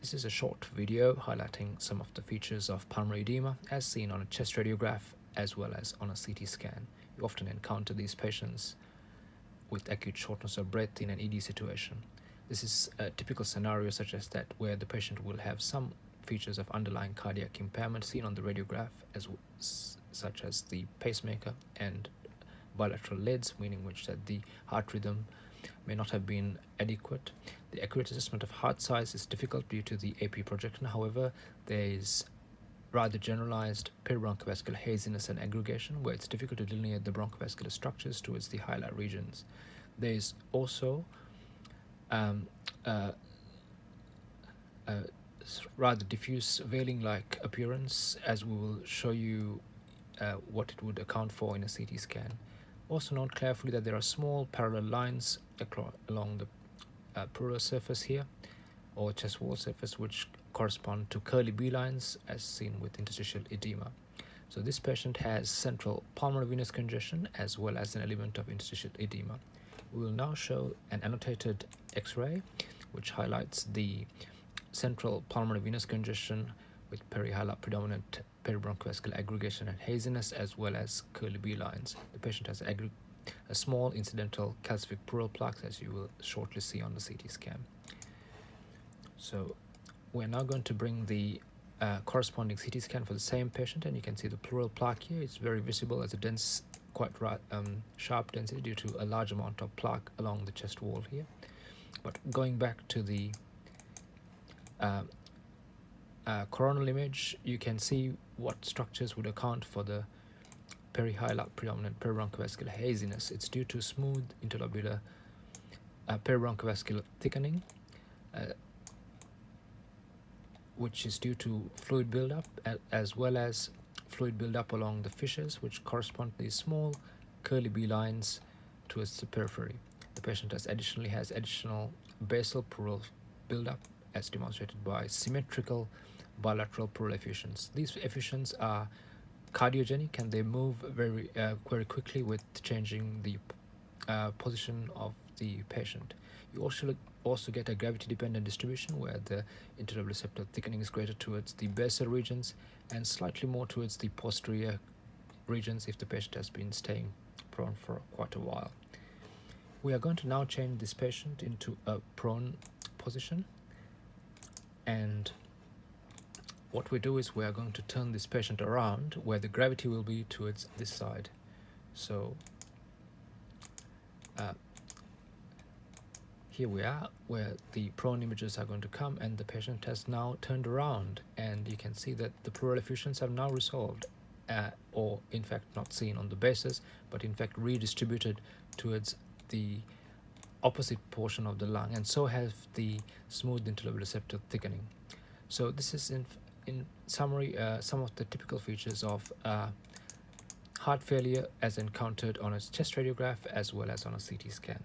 This is a short video highlighting some of the features of pulmonary edema as seen on a chest radiograph as well as on a CT scan. You often encounter these patients with acute shortness of breath in an ED situation. This is a typical scenario such as that where the patient will have some features of underlying cardiac impairment seen on the radiograph such as the pacemaker and bilateral leads, meaning which that the heart rhythm may not have been adequate. The accurate assessment of heart size is difficult due to the AP projection. However, there is rather generalized peribronchivascular haziness and aggregation where it's difficult to delineate the bronchovascular structures towards the highlight regions. There is also rather diffuse veiling-like appearance, as we will show you what it would account for in a CT scan. Also note carefully that there are small parallel lines along the pleural surface here, or chest wall surface, which correspond to curly B lines as seen with interstitial edema. So this patient has central pulmonary venous congestion as well as an element of interstitial edema. We will now show an annotated X-ray which highlights the central pulmonary venous congestion with perihilar predominant peribronchivascular aggregation and haziness as well as curly B lines. The patient has a small incidental calcific pleural plaque, as you will shortly see on the CT scan. So we're now going to bring the corresponding CT scan for the same patient, and you can see the pleural plaque here. It's very visible as a dense, quite sharp density due to a large amount of plaque along the chest wall here. But going back to the coronal image, you can see what structures would account for the perihilar predominant peribronchivascular haziness. It's due to smooth interlobular peribronchivascular thickening, which is due to fluid buildup as well as fluid buildup along the fissures, which correspond to these small curly B lines towards the periphery. The patient additionally has additional basal pleural buildup as demonstrated by symmetrical bilateral pleural effusions. These effusions are cardiogenic and they move very quickly with changing the position of the patient. You also get a gravity-dependent distribution where the interlobular septal thickening is greater towards the basal regions and slightly more towards the posterior regions if the patient has been staying prone for quite a while. We are going to now change this patient into a prone position, and what we do is we are going to turn this patient around where the gravity will be towards this side. So here we are where the prone images are going to come, and the patient has now turned around, and you can see that the pleural effusions have now resolved, or in fact not seen on the bases, but in fact redistributed towards the opposite portion of the lung, and so have the smooth interlobular septal thickening. So this is in summary some of the typical features of heart failure as encountered on a chest radiograph as well as on a CT scan.